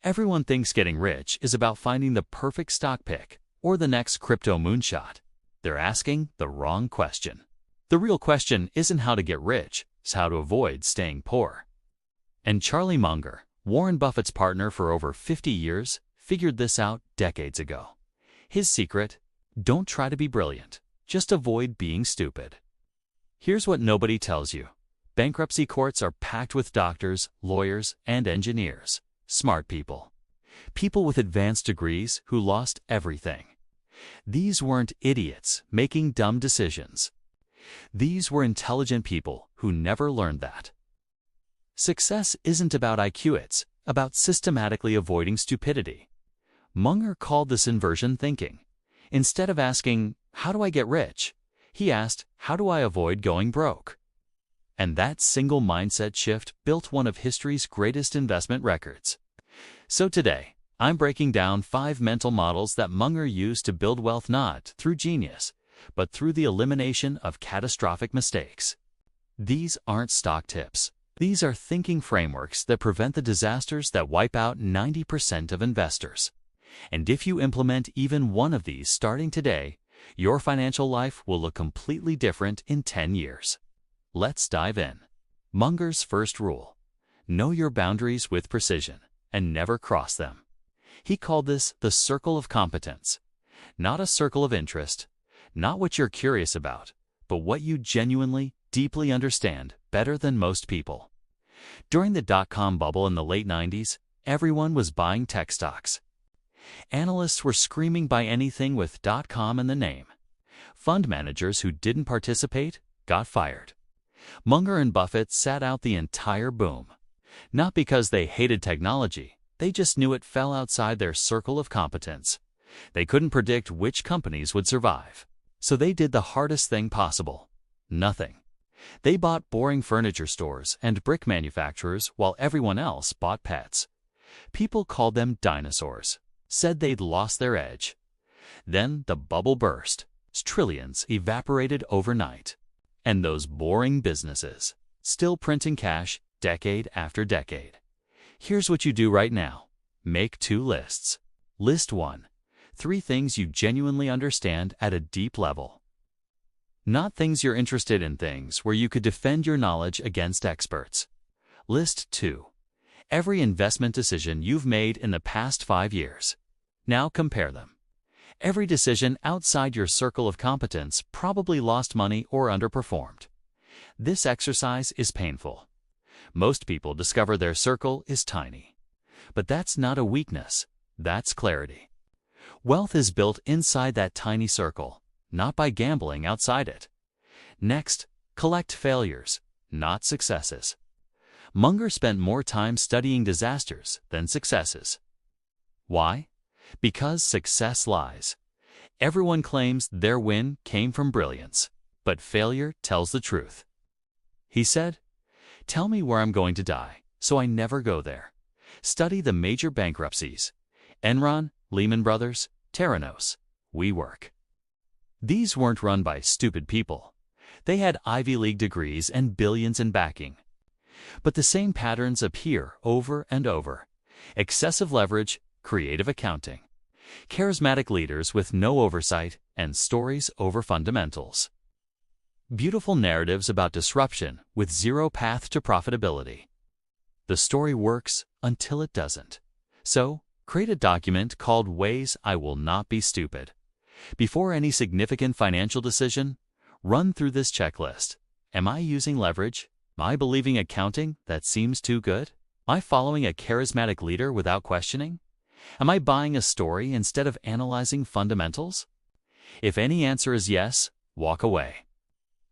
Everyone thinks getting rich is about finding the perfect stock pick or the next crypto moonshot. They're asking the wrong question. The real question isn't how to get rich, it's how to avoid staying poor. And Charlie Munger, Warren Buffett's partner for over 50 years, figured this out decades ago. His secret: don't try to be brilliant, just avoid being stupid. Here's what nobody tells you. Bankruptcy courts are packed with doctors, lawyers, and engineers. Smart people. People with advanced degrees who lost everything. These weren't idiots making dumb decisions. These were intelligent people who never learned that. Success isn't about IQ, it's about systematically avoiding stupidity. Munger called this inversion thinking. Instead of asking, "How do I get rich?" he asked, "How do I avoid going broke?" And that single mindset shift built one of history's greatest investment records. So today, I'm breaking down 5 mental models that Munger used to build wealth not through genius, but through the elimination of catastrophic mistakes. These aren't stock tips. These are thinking frameworks that prevent the disasters that wipe out 90% of investors. And if you implement even one of these starting today, your financial life will look completely different in 10 years. Let's dive in. Munger's first rule: know your boundaries with precision and never cross them. He called this the Circle of Competence. Not a circle of interest, not what you're curious about, but what you genuinely, deeply understand better than most people. During the dot-com bubble in the late 90s, everyone was buying tech stocks. Analysts were screaming buy anything with .com in the name. Fund managers who didn't participate got fired. Munger and Buffett sat out the entire boom. Not because they hated technology, they just knew it fell outside their circle of competence. They couldn't predict which companies would survive. So they did the hardest thing possible: nothing. They bought boring furniture stores and brick manufacturers while everyone else bought pets. People called them dinosaurs, said they'd lost their edge. Then the bubble burst. Trillions evaporated overnight. And those boring businesses, still printing cash decade after decade. Here's what you do right now. Make 2 lists. List 1. 3 things you genuinely understand at a deep level. Not things you're interested in, things where you could defend your knowledge against experts. List 2. Every investment decision you've made in the past 5 years. Now compare them. Every decision outside your circle of competence probably lost money or underperformed. This exercise is painful. Most people discover their circle is tiny. But that's not a weakness, that's clarity. Wealth is built inside that tiny circle, not by gambling outside it. Next, collect failures, not successes. Munger spent more time studying disasters than successes. Why? Because success lies. Everyone claims their win came from brilliance, but failure tells the truth. He said, "Tell me where I'm going to die, so I never go there. Study the major bankruptcies: Enron, Lehman Brothers, Theranos, WeWork." These weren't run by stupid people. They had Ivy League degrees and billions in backing. But the same patterns appear over and over: excessive leverage, creative accounting, charismatic leaders with no oversight, and stories over fundamentals. Beautiful narratives about disruption with zero path to profitability. The story works until it doesn't. So, create a document called Ways I Will Not Be Stupid. Before any significant financial decision, run through this checklist. Am I using leverage? Am I believing accounting that seems too good? Am I following a charismatic leader without questioning? Am I buying a story instead of analyzing fundamentals? If any answer is yes, walk away.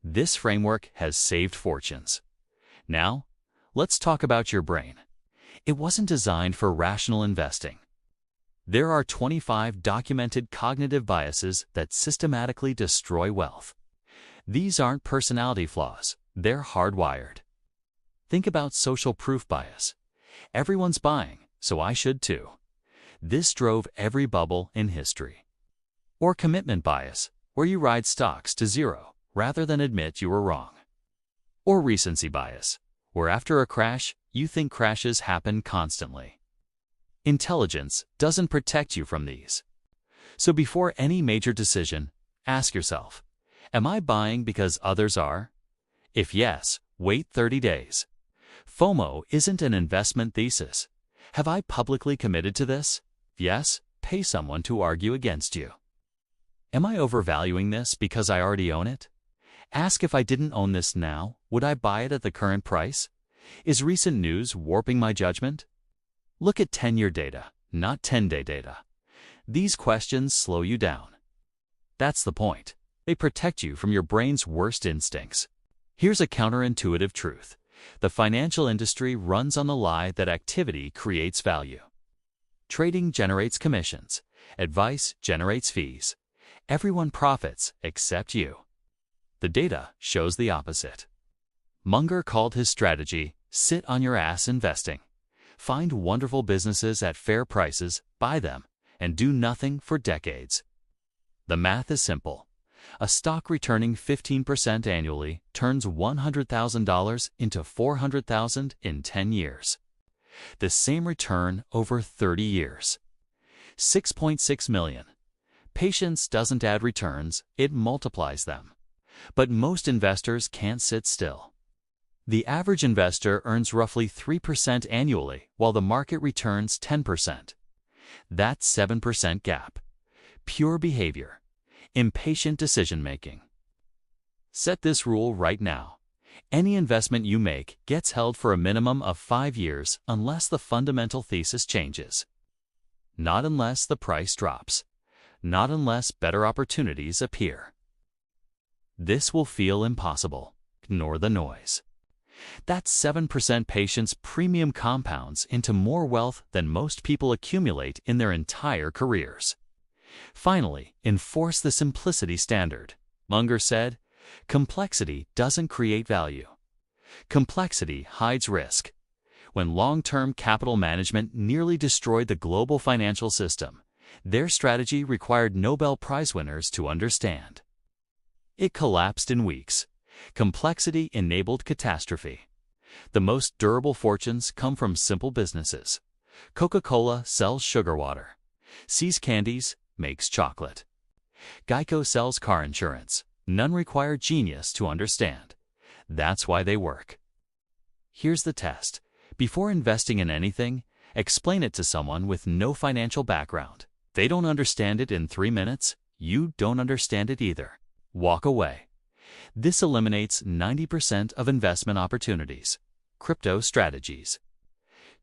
This framework has saved fortunes. Now, let's talk about your brain. It wasn't designed for rational investing. There are 25 documented cognitive biases that systematically destroy wealth. These aren't personality flaws, they're hardwired. Think about social proof bias. Everyone's buying, so I should too. This drove every bubble in history. Or commitment bias, where you ride stocks to zero rather than admit you were wrong. Or recency bias, where after a crash, you think crashes happen constantly. Intelligence doesn't protect you from these. So before any major decision, ask yourself, am I buying because others are? If yes, wait 30 days. FOMO isn't an investment thesis. Have I publicly committed to this? Yes, pay someone to argue against you. Am I overvaluing this because I already own it? Ask if I didn't own this now, would I buy it at the current price? Is recent news warping my judgment? Look at 10-year data, not 10-day data. These questions slow you down. That's the point. They protect you from your brain's worst instincts. Here's a counterintuitive truth. The financial industry runs on the lie that activity creates value. Trading generates commissions. Advice generates fees. Everyone profits except you. The data shows the opposite. Munger called his strategy, sit on your ass investing. Find wonderful businesses at fair prices, buy them, and do nothing for decades. The math is simple. A stock returning 15% annually turns $100,000 into $400,000 in 10 years. The same return over 30 years. 6.6 million. Patience doesn't add returns, it multiplies them. But most investors can't sit still. The average investor earns roughly 3% annually, while the market returns 10%. That's 7% gap. Pure behavior. Impatient decision-making. Set this rule right now. Any investment you make gets held for a minimum of 5 years unless the fundamental thesis changes. Not unless the price drops. Not unless better opportunities appear. This will feel impossible. Ignore the noise. That 7% patience premium compounds into more wealth than most people accumulate in their entire careers. Finally, enforce the simplicity standard. Munger said, complexity doesn't create value. Complexity hides risk. When long-term capital management nearly destroyed the global financial system, their strategy required Nobel Prize winners to understand. It collapsed in weeks. Complexity enabled catastrophe. The most durable fortunes come from simple businesses. Coca-Cola sells sugar water. See's Candies makes chocolate. Geico sells car insurance. None require genius to understand. That's why they work. Here's the test. Before investing in anything, explain it to someone with no financial background. They don't understand it in 3 minutes. You don't understand it either. Walk away. This eliminates 90% of investment opportunities. Crypto strategies.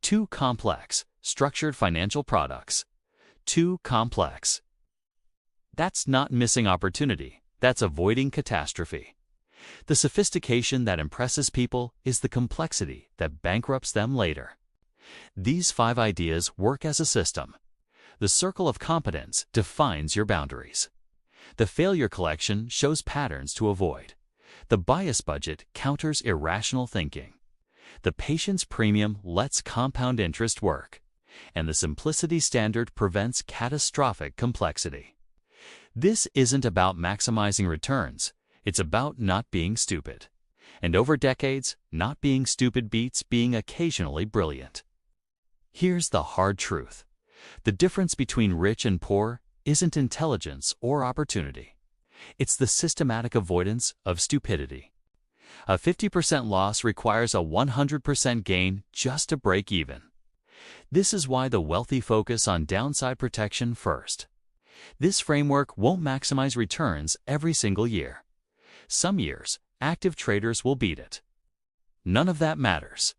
Too complex. Structured financial products. Too complex. That's not missing opportunity. That's avoiding catastrophe. The sophistication that impresses people is the complexity that bankrupts them later. These 5 ideas work as a system. The Circle of Competence defines your boundaries. The Failure Collection shows patterns to avoid. The Bias Budget counters irrational thinking. The Patience Premium lets compound interest work. And the Simplicity Standard prevents catastrophic complexity. This isn't about maximizing returns. It's about not being stupid. And over decades, not being stupid beats being occasionally brilliant. Here's the hard truth. The difference between rich and poor isn't intelligence or opportunity. It's the systematic avoidance of stupidity. A 50% loss requires a 100% gain just to break even. This is why the wealthy focus on downside protection first. This framework won't maximize returns every single year. Some years, active traders will beat it. None of that matters.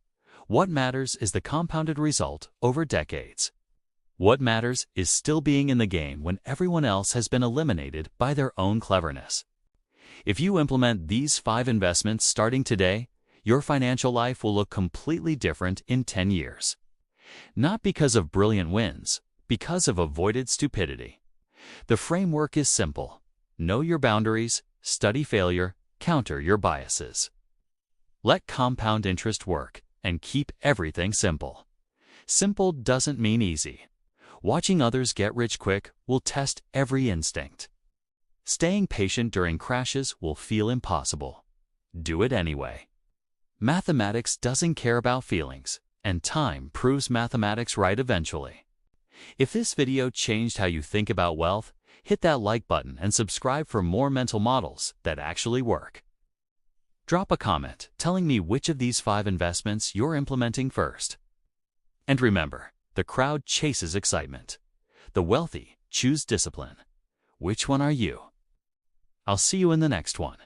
What matters is the compounded result over decades. What matters is still being in the game when everyone else has been eliminated by their own cleverness. If you implement these 5 investments starting today, your financial life will look completely different in 10 years. Not because of brilliant wins, because of avoided stupidity. The framework is simple. Know your boundaries, study failure, counter your biases. Let compound interest work, and keep everything simple. Simple doesn't mean easy. Watching others get rich quick will test every instinct. Staying patient during crashes will feel impossible. Do it anyway. Mathematics doesn't care about feelings, and time proves mathematics right eventually. If this video changed how you think about wealth, hit that like button and subscribe for more mental models that actually work. Drop a comment telling me which of these 5 investments you're implementing first. And remember, the crowd chases excitement. The wealthy choose discipline. Which one are you? I'll see you in the next one.